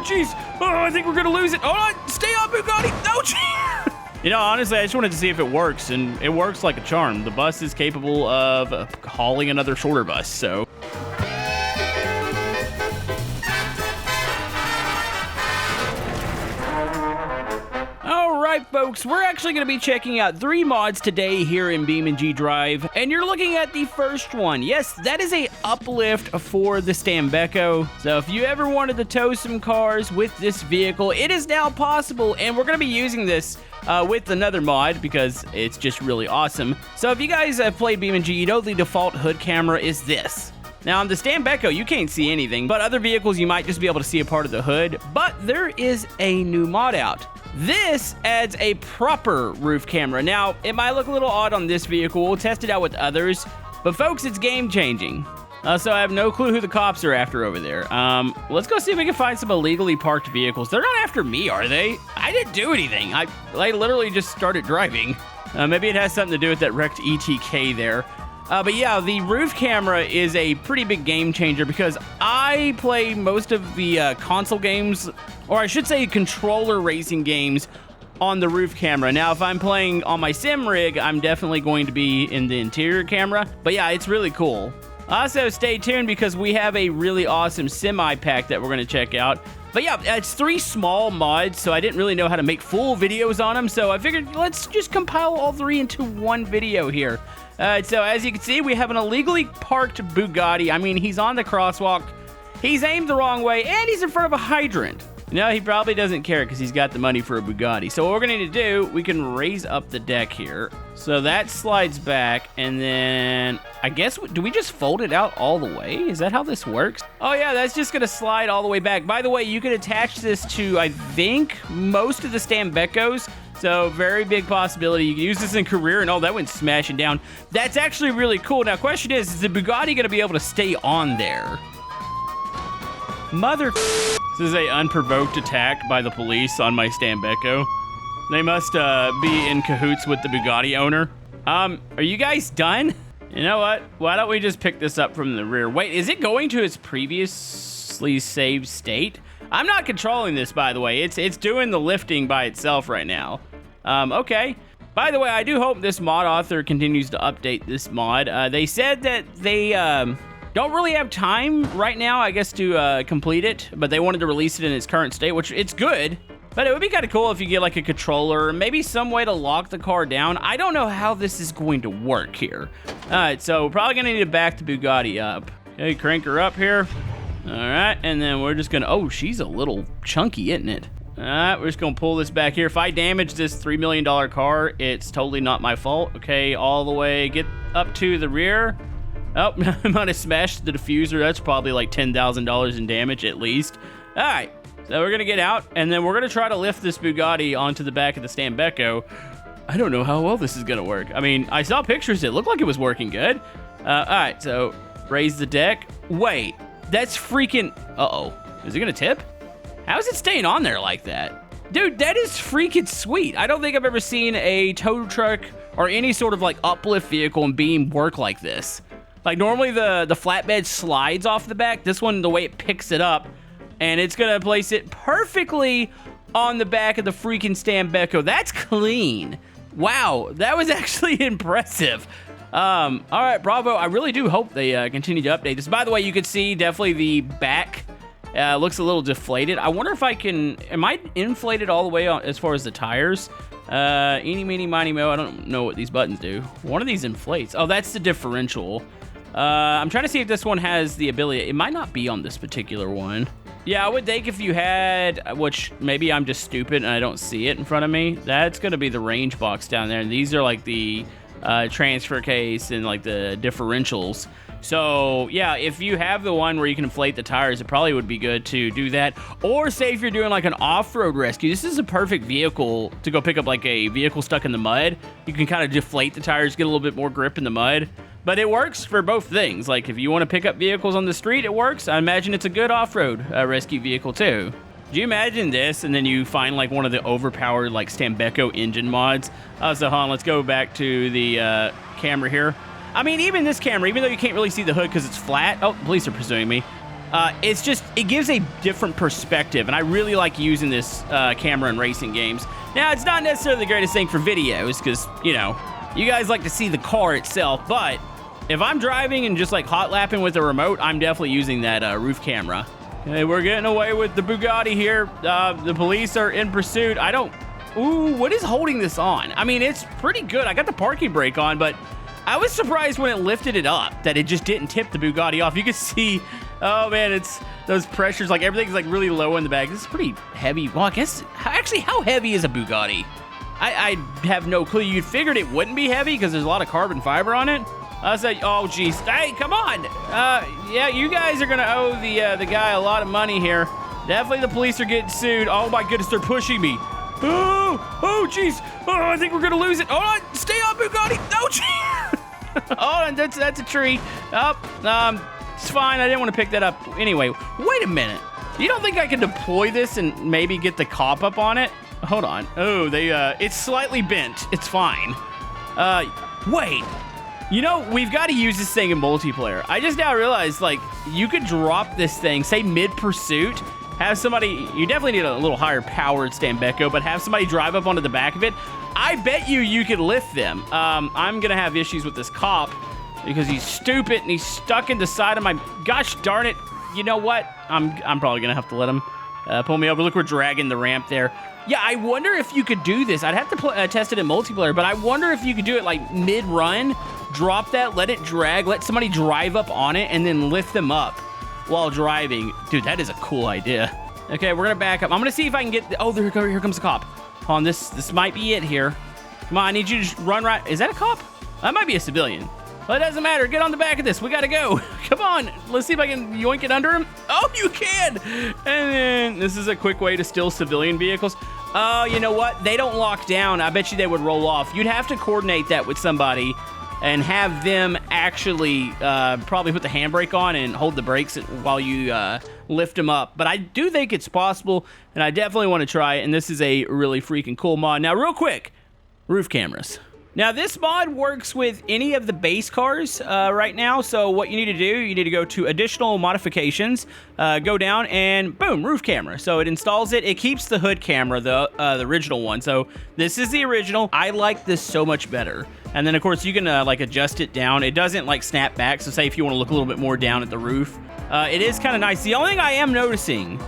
jeez. Oh, I think we're gonna lose it. Hold on, stay on, Bugatti. No, jeez. You know, honestly, I just wanted to see if it works, and it works like a charm. The bus is capable of hauling another shorter bus, so. Alright folks, we're actually going to be checking out 3 mods today here in BeamNG Drive, and you're looking at the first one. Yes, that is a uplift for the Stambecco. So if you ever wanted to tow some cars with this vehicle, it is now possible, and we're going to be using this with another mod because it's just really awesome. So if you guys have played BeamNG, you know the default hood camera is this. Now, on the Stambecco, you can't see anything, but other vehicles, you might just be able to see a part of the hood. But there is a new mod out. This adds a proper roof camera. Now, it might look a little odd on this vehicle. We'll test it out with others. But, folks, it's game-changing. So I have no clue who the cops are after over there. Let's go see if we can find some illegally parked vehicles. They're not after me, are they? I didn't do anything. I literally just started driving. Maybe it has something to do with that wrecked ETK there. But yeah, the roof camera is a pretty big game changer because I play most of the console games, or I should say controller racing games, on the roof camera. Now, if I'm playing on my sim rig, I'm definitely going to be in the interior camera. But yeah, it's really cool. Also, stay tuned because we have a really awesome semi pack that we're going to check out. But yeah, it's 3 small mods, so I didn't really know how to make full videos on them. So I figured let's just compile all 3 into one video here. So as you can see, we have an illegally parked Bugatti. I mean, he's on the crosswalk, he's aimed the wrong way, and he's in front of a hydrant. No, he probably doesn't care because he's got the money for a Bugatti. So what we're going to need to do, we can raise up the deck here. So that slides back, and then I guess, do we just fold it out all the way? Is that how this works? Oh yeah, that's just going to slide all the way back. By the way, you can attach this to, I think, most of the Stambeccos. So very big possibility. You can use this in career, and oh, that went smashing down. That's actually really cool. Now, question is the Bugatti going to be able to stay on there? Mother... This is a unprovoked attack by the police on my Stambecco. They must be in cahoots with the Bugatti owner. Are you guys done? You know what? Why don't we just pick this up from the rear? Wait, is it going to its previously saved state? I'm not controlling this, by the way. It's doing the lifting by itself right now. Okay. By the way, I do hope this mod author continues to update this mod. They said that they don't really have time right now, I guess, to complete it, but they wanted to release it in its current state, which it's good. But it would be kind of cool if you get like a controller, maybe some way to lock the car down. I don't know how this is going to work here. All right, so we're probably gonna need to back the Bugatti up. Okay, crank her up here. All right, and then we're just gonna, oh, she's a little chunky, isn't it? All right, we're just gonna pull this back here. If I damage this $3 million car, it's totally not my fault. Okay, all the way, get up to the rear. Oh, I might have smashed the diffuser. That's probably like $10,000 in damage at least. All right, so we're gonna get out, and then we're gonna try to lift this Bugatti onto the back of the Stambecco. I don't know how well this is gonna work. I mean, I saw pictures. It looked like it was working good. All right, so raise the deck. Wait, that's freaking... Uh-oh. Is it gonna tip? How is it staying on there like that? Dude, that is freaking sweet. I don't think I've ever seen a tow truck or any sort of like uplift vehicle in Beam work like this. Like normally the flatbed slides off the back. This one, the way it picks it up, and it's gonna place it perfectly on the back of the freaking Stambecco. That's clean. Wow, that was actually impressive. All right, bravo. I really do hope they continue to update this. By the way, you can see definitely the back looks a little deflated. I wonder if I can, am I inflated all the way on, as far as the tires? Eeny, meeny, miny, mo. I don't know what these buttons do. One of these inflates. Oh, that's the differential. I'm trying to see if this one has the ability. It might not be on this particular one. Yeah, I would think if you had, which maybe I'm just stupid and I don't see it in front of me, that's going to be the range box down there. And these are like the transfer case and like the differentials. So yeah, if you have the one where you can inflate the tires, it probably would be good to do that. Or say if you're doing like an off-road rescue, this is a perfect vehicle to go pick up like a vehicle stuck in the mud. You can kind of deflate the tires, get a little bit more grip in the mud. But it works for both things. Like if you want to pick up vehicles on the street, it works. I imagine it's a good off-road rescue vehicle too. Do you imagine this and then you find like one of the overpowered like Stambecco engine mods? So hold on, let's go back to the camera here. I mean, even this camera, even though you can't really see the hood because it's flat. Oh, police are pursuing me. it gives a different perspective, and I really like using this camera in racing games. Now, it's not necessarily the greatest thing for videos, because, you know, you guys like to see the car itself, but if I'm driving and just like hot lapping with a remote, I'm definitely using that roof camera. Okay, we're getting away with the Bugatti here. The police are in pursuit. Ooh, what is holding this on? I mean, it's pretty good. I got the parking brake on, but I was surprised when it lifted it up that it just didn't tip the Bugatti off. You can see, oh man, it's those pressures, like everything's like really low in the back. This is pretty heavy. Well, I guess, actually, how heavy is a Bugatti? I have no clue. You figured it wouldn't be heavy because there's a lot of carbon fiber on it. I said, oh geez, hey, come on. Yeah, you guys are gonna owe the guy a lot of money here. Definitely the police are getting sued. Oh my goodness, they're pushing me. Oh geez. Oh, I think we're gonna lose it. Hold on, stay on, Bugatti. No, geez. Oh, and that's a tree. Oh, it's fine. I didn't want to pick that up. Anyway, wait a minute. You don't think I can deploy this and maybe get the cop up on it? Hold on. Oh, it's slightly bent. It's fine. Wait. You know, we've got to use this thing in multiplayer. I just now realized, like, you could drop this thing, say mid-pursuit, have somebody, you definitely need a little higher powered Stambecco, but have somebody drive up onto the back of it. I bet you could lift them. I'm going to have issues with this cop because he's stupid and he's stuck in the side of my, gosh darn it. You know what? I'm probably going to have to let him pull me over. Look, we're dragging the ramp there. Yeah, I wonder if you could do this. I'd have to test it in multiplayer, but I wonder if you could do it like mid-run, drop that, let it drag, let somebody drive up on it, and then lift them up while driving. Dude, that is a cool idea. Okay, we're gonna back up. I'm gonna see if I can get, oh, here comes the cop. Hold on, this might be it here. Come on, I need you to just run right. Is that a cop? That might be a civilian. Well, it doesn't matter. Get on the back of this. We gotta go. Come on. Let's see if I can yoink it under him. Oh, you can. And then this is a quick way to steal civilian vehicles. Oh, you know what? They don't lock down. I bet you they would roll off. You'd have to coordinate that with somebody and have them actually probably put the handbrake on and hold the brakes while you lift them up. But I do think it's possible, and I definitely want to try it, and this is a really freaking cool mod. Now, real quick, roof cameras. Now, this mod works with any of the base cars right now, so what you need to do, you need to go to additional modifications, go down, and boom, roof camera. So it installs it. It keeps the hood camera, the original one. So this is the original. I like this so much better. And then, of course, you can like adjust it down. It doesn't like snap back, so say if you want to look a little bit more down at the roof. It is kind of nice. The only thing I am noticing,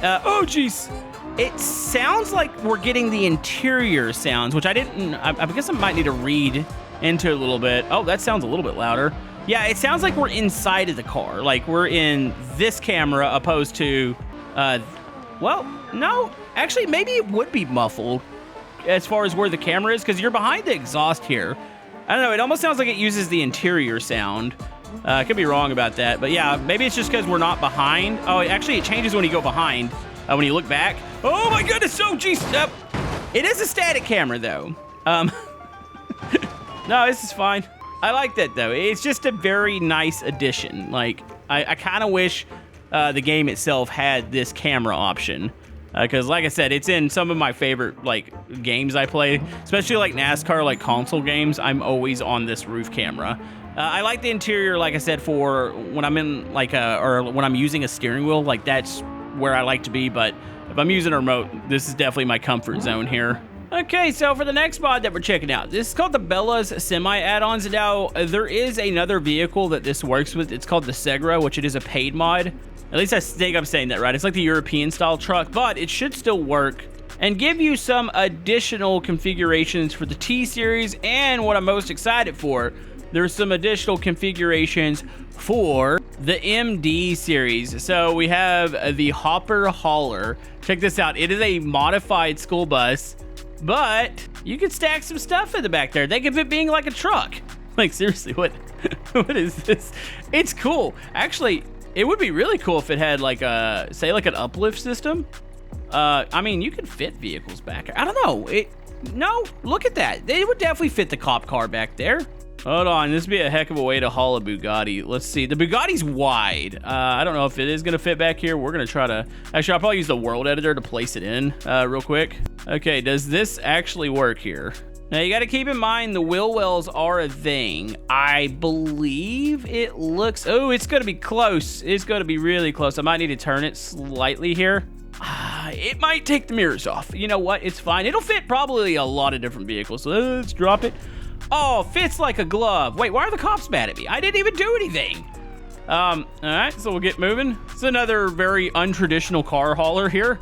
oh, geez. It sounds like we're getting the interior sounds, which I guess I might need to read into a little bit. Oh, that sounds a little bit louder. Yeah, it sounds like we're inside of the car. Like we're in this camera opposed to, well, no, actually, maybe it would be muffled as far as where the camera is because you're behind the exhaust here. I don't know. It almost sounds like it uses the interior sound. I could be wrong about that, but yeah, maybe it's just because we're not behind. Oh, actually, it changes when you go behind. When you look back. Oh my goodness, oh geez. It is a static camera though. No, this is fine. I like that though. It's just a very nice addition. Like, I kind of wish the game itself had this camera option. Because like I said, it's in some of my favorite like games I play, especially like NASCAR, like console games. I'm always on this roof camera. I like the interior, like I said, for when I'm in like or when I'm using a steering wheel, like that's where I like to be, but if I'm using a remote, this is definitely my comfort zone here. Okay, so for the next mod that we're checking out, this is called the Bella's Semi add-ons. Now, there is another vehicle that this works with. It's called the Segra, which it is a paid mod. At least I think I'm saying that right. It's like the European style truck, but it should still work and give you some additional configurations for the T-Series, and what I'm most excited for, there's some additional configurations for the MD series. So we have the Hopper Hauler. Check this out. It is a modified school bus, but you can stack some stuff in the back there. Think of it being like a truck. Like seriously, what is this? It's cool. Actually, it would be really cool if it had like a, say like an uplift system. I mean, you could fit vehicles back. I don't know. No, look at that. They would definitely fit the cop car back there. Hold on, this would be a heck of a way to haul a Bugatti. Let's see, the Bugatti's wide. I don't know if it is gonna fit back here. We're gonna try to, actually I'll probably use the world editor to place it in real quick. Okay, does this actually work here? Now, you got to keep in mind the wheel wells are a thing. I believe it looks... Oh, it's going to be close. It's going to be really close. I might need to turn it slightly here. It might take the mirrors off. You know what? It's fine. It'll fit probably a lot of different vehicles. So let's drop it. Oh, fits like a glove. Wait, why are the cops mad at me? I didn't even do anything. All right, so we'll get moving. It's another very untraditional car hauler here.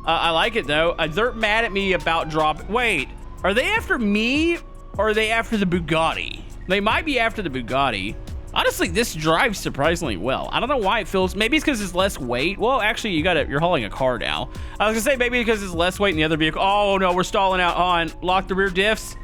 I like it, though. They're mad at me about dropping... Wait, are they after me or are they after the Bugatti? They might be after the Bugatti. Honestly, this drives surprisingly well. I don't know why it feels... Maybe it's because it's less weight. Well, actually, you're hauling a car now. I was going to say maybe because it's less weight in the other vehicle. Oh, no, we're stalling out. On. Lock the rear diffs.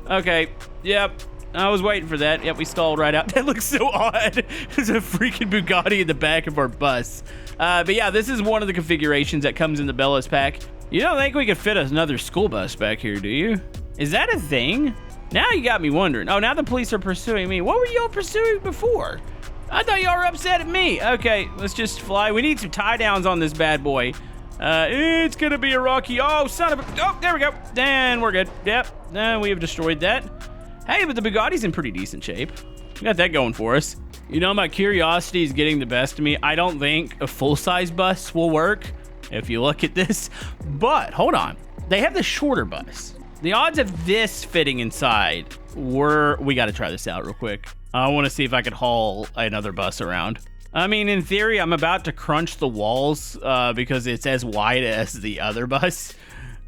Okay, yep. I was waiting for that. Yep, we stalled right out. That looks so odd. There's a freaking Bugatti in the back of our bus. But yeah, this is one of the configurations that comes in the Bellas pack. You don't think we could fit another school bus back here, do you? Is that a thing? Now you got me wondering. Oh, now the police are pursuing me. What were y'all pursuing before? I thought y'all were upset at me. Okay, let's just fly. We need some tie downs on this bad boy. It's gonna be a rocky... Oh, son of a... Oh, there we go. And we're good. Yep, we have destroyed that. Hey, but the Bugatti's in pretty decent shape. We got that going for us. You know, my curiosity is getting the best of me. I don't think a full-size bus will work if you look at this. But, hold on. They have the shorter bus. The odds of this fitting inside we got to try this out real quick. I want to see if I could haul another bus around. I mean, in theory, I'm about to crunch the walls because it's as wide as the other bus.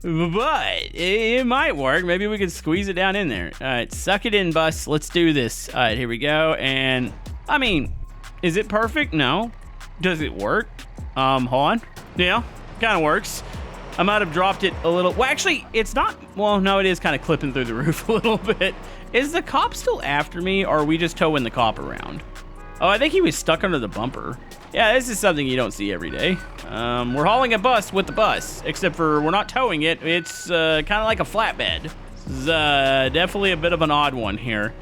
But it might work. Maybe we could squeeze it down in there. All right, suck it in, bus. Let's do this. All right, here we go. And, I mean, is it perfect? No. Does it work? Hold on. Yeah, kind of works. I might have dropped it a little. Well, actually, it's not. Well, no, it is kind of clipping through the roof a little bit. Is the cop still after me, or are we just towing the cop around? Oh, I think he was stuck under the bumper. Yeah, this is something you don't see every day. We're hauling a bus with the bus, except for we're not towing it. It's kind of like a flatbed. This is definitely a bit of an odd one here.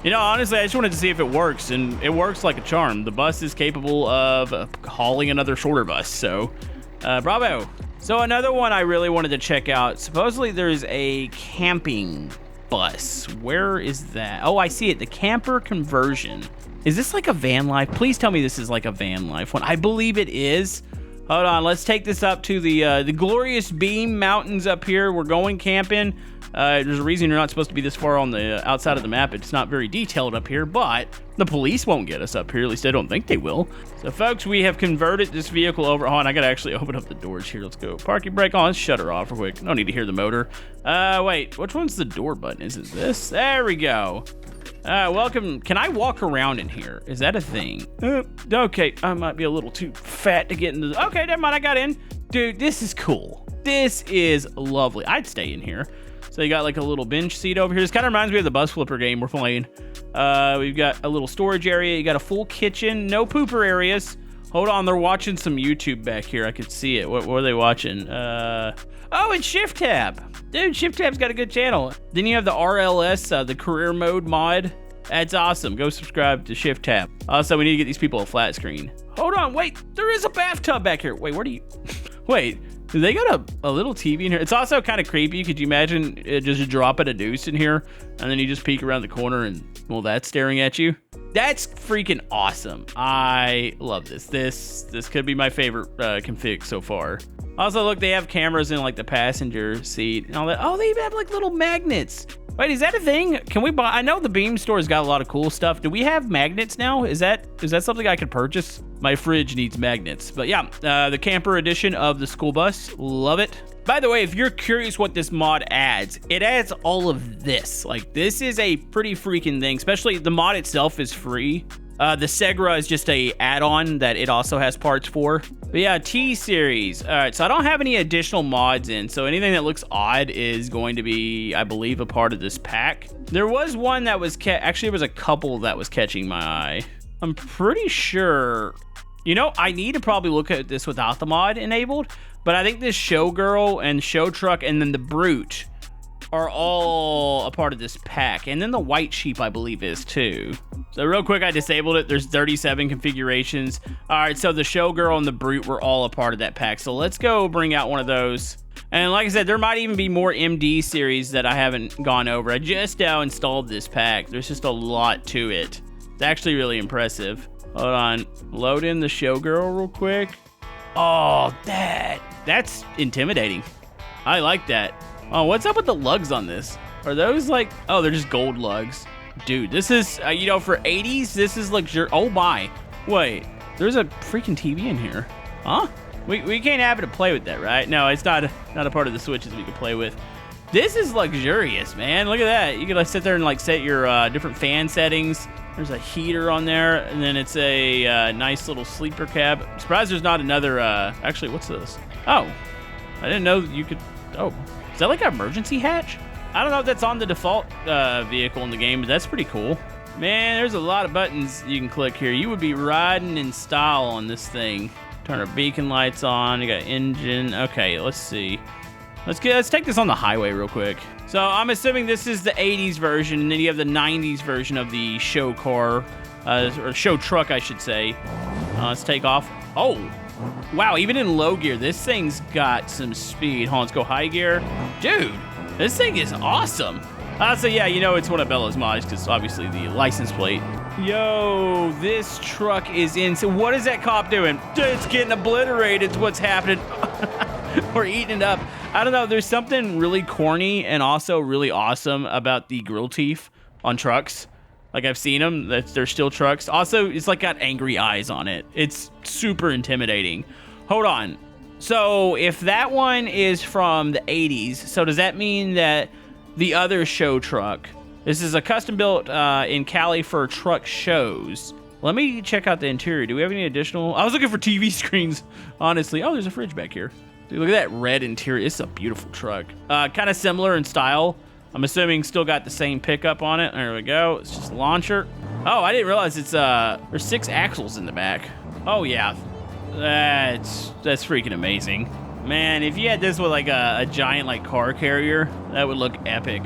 You know, honestly, I just wanted to see if it works, and it works like a charm. The bus is capable of hauling another shorter bus, so bravo. So another one I really wanted to check out. Supposedly there's a camping bus. Where is that? Oh, I see it. The camper conversion. Is this like a van life? Please tell me this is like a van life one. I believe it is. Hold on, let's take this up to the glorious Beam Mountains up here. We're going camping. There's a reason you're not supposed to be this far on the outside of the map. It's not very detailed up here, but the police won't get us up here. At least I don't think they will. So, folks, we have converted this vehicle over. Hold on, I gotta actually open up the doors here. Let's go. Parking brake on. Let's shut her off real quick. No need to hear the motor. Wait, which one's the door button? Is it this? There we go. Welcome. Can I walk around in here? Is that a thing? Okay, I might be a little too fat to get into the... Okay, never mind, I got in. Dude, this is cool. This is lovely. I'd stay in here. So you got like a little bench seat over here. This kind of reminds me of the bus flipper game we're playing. We've got a little storage area. You got a full kitchen. No pooper areas. Hold on, they're watching some YouTube back here. I could see it. What are they watching? Oh, it's Shift Tab. Dude, Shift Tab's got a good channel. Then you have the RLS, the career mode mod. That's awesome. Go subscribe to Shift Tab. Also, we need to get these people a flat screen. Hold on, wait. There is a bathtub back here. Wait, where do you... Wait, do they got a little TV in here? It's also kind of creepy. Could you imagine just dropping a deuce in here and then you just peek around the corner and, well, that's staring at you? That's freaking awesome. I love this. This could be my favorite config so far. Also, look, they have cameras in like the passenger seat and all that. Oh, they even have like little magnets. Wait, is that a thing? Can we buy? I know the Beam store's got a lot of cool stuff. Do we have magnets now? Is that something I could purchase? My fridge needs magnets. But yeah, the camper edition of the school bus. Love it. By the way, if you're curious what this mod adds, it adds all of this. Like, this is a pretty freaking thing, especially the mod itself is free. The Segra is just a add-on that it also has parts for. But yeah, T-Series. All right, so I don't have any additional mods in, so anything that looks odd is going to be, I believe, a part of this pack. There was one that was, actually, there was a couple that was catching my eye. I'm pretty sure, you know, I need to probably look at this without the mod enabled, but I think this Showgirl and Show Truck and then the Brute are all a part of this pack. And then the white sheep, I believe, is too. So real quick, I disabled it. There's 37 configurations. All right, so the showgirl and the brute were all a part of that pack. So let's go bring out one of those. And like I said, there might even be more MD series that I haven't gone over. I just now installed this pack. There's just a lot to it. It's actually really impressive. Hold on. Load in the showgirl real quick. Oh, that's intimidating. I like that. Oh, what's up with the lugs on this? Are those like... Oh, they're just gold lugs. Dude, this is, you know, for 80s, this is luxury. Oh, my. Wait, there's a freaking TV in here. Huh? We can't have it to play with that, right? No, it's not a part of the Switches we can play with. This is luxurious, man. Look at that. You can like sit there and like set your different fan settings. There's a heater on there, and then it's a nice little sleeper cab. I'm surprised there's not another, actually, what's this? Oh, I didn't know you could, oh, is that like an emergency hatch? I don't know if that's on the default vehicle in the game, but that's pretty cool. Man, there's a lot of buttons you can click here. You would be riding in style on this thing. Turn our beacon lights on. You got engine. Okay, let's see. Let's take this on the highway real quick. So I'm assuming this is the 80s version, and then you have the 90s version of the show car, or show truck, I should say. Let's take off. Oh, wow, even in low gear, this thing's got some speed. Hold on, let's go high gear. Dude, this thing is awesome. So yeah, you know it's one of Bella's mods, because obviously the license plate. Yo, this truck is in. So what is that cop doing? It's getting obliterated. It's what's happening. We're eating it up. I don't know. There's something really corny and also really awesome about the grill teeth on trucks. Like I've seen them. They're still trucks. Also, it's like got angry eyes on it. It's super intimidating. Hold on. So if that one is from the 80s, so does that mean that the other show truck... This is a custom built in Cali for truck shows. Let me check out the interior. Do we have any additional? I was looking for TV screens, honestly. Oh, there's a fridge back here. Dude, look at that red interior. It's a beautiful truck. Kind of similar in style. I'm assuming still got the same pickup on it. There we go. It's just a launcher. Oh, I didn't realize it's there's 6 axles in the back. Oh yeah, that's freaking amazing. Man, if you had this with like a giant like car carrier, that would look epic.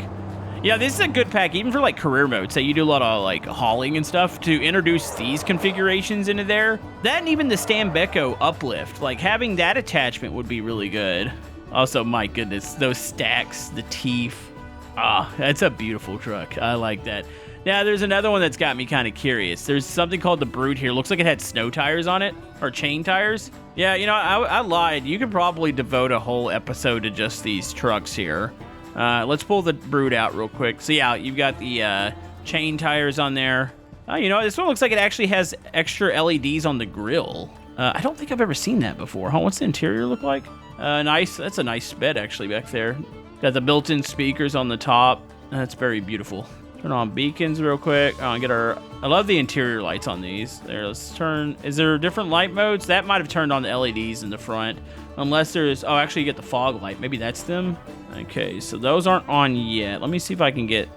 Yeah, this is a good pack, even for like career mode. Say you do a lot of like hauling and stuff, to introduce these configurations into there. That and even the Stambecco Uplift, like having that attachment would be really good. Also, my goodness, those stacks, the teeth. Ah, that's a beautiful truck. I like that. Now, there's another one that's got me kind of curious. There's something called the Brute here. Looks like it had snow tires on it, or chain tires. Yeah, you know, I lied. You could probably devote a whole episode to just these trucks here. Let's pull the Brute out real quick. So yeah, you've got the chain tires on there. You know, this one looks like it actually has extra LEDs on the grill. I don't think I've ever seen that before. Huh? What's the interior look like? Nice. That's a nice bed actually back there. Got the built-in speakers on the top. That's very beautiful. Turn on beacons real quick. Get our... I love the interior lights on these. There, let's turn... Is there different light modes? That might have turned on the LEDs in the front. Unless there's... Oh, actually you get the fog light. Maybe that's them. Okay, so those aren't on yet. Let me see if I can get...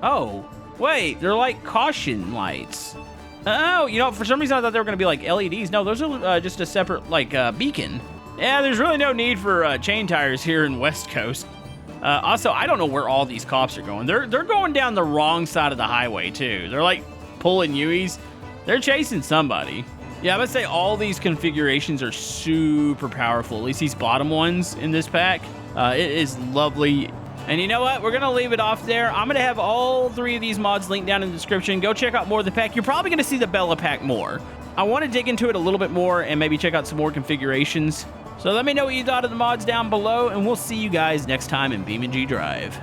Oh, wait. They're like caution lights. Oh, you know, for some reason I thought they were going to be like LEDs. No, those are just a separate, like, beacon. Yeah, there's really no need for chain tires here in West Coast. Also, I don't know where all these cops are going. They're going down the wrong side of the highway, too. They're, like, pulling U's. They're chasing somebody. Yeah, I would say all these configurations are super powerful. At least these bottom ones in this pack. It is lovely. And you know what? We're going to leave it off there. I'm going to have all 3 of these mods linked down in the description. Go check out more of the pack. You're probably going to see the Bella pack more. I want to dig into it a little bit more and maybe check out some more configurations. So let me know what you thought of the mods down below, and we'll see you guys next time in BeamNG Drive.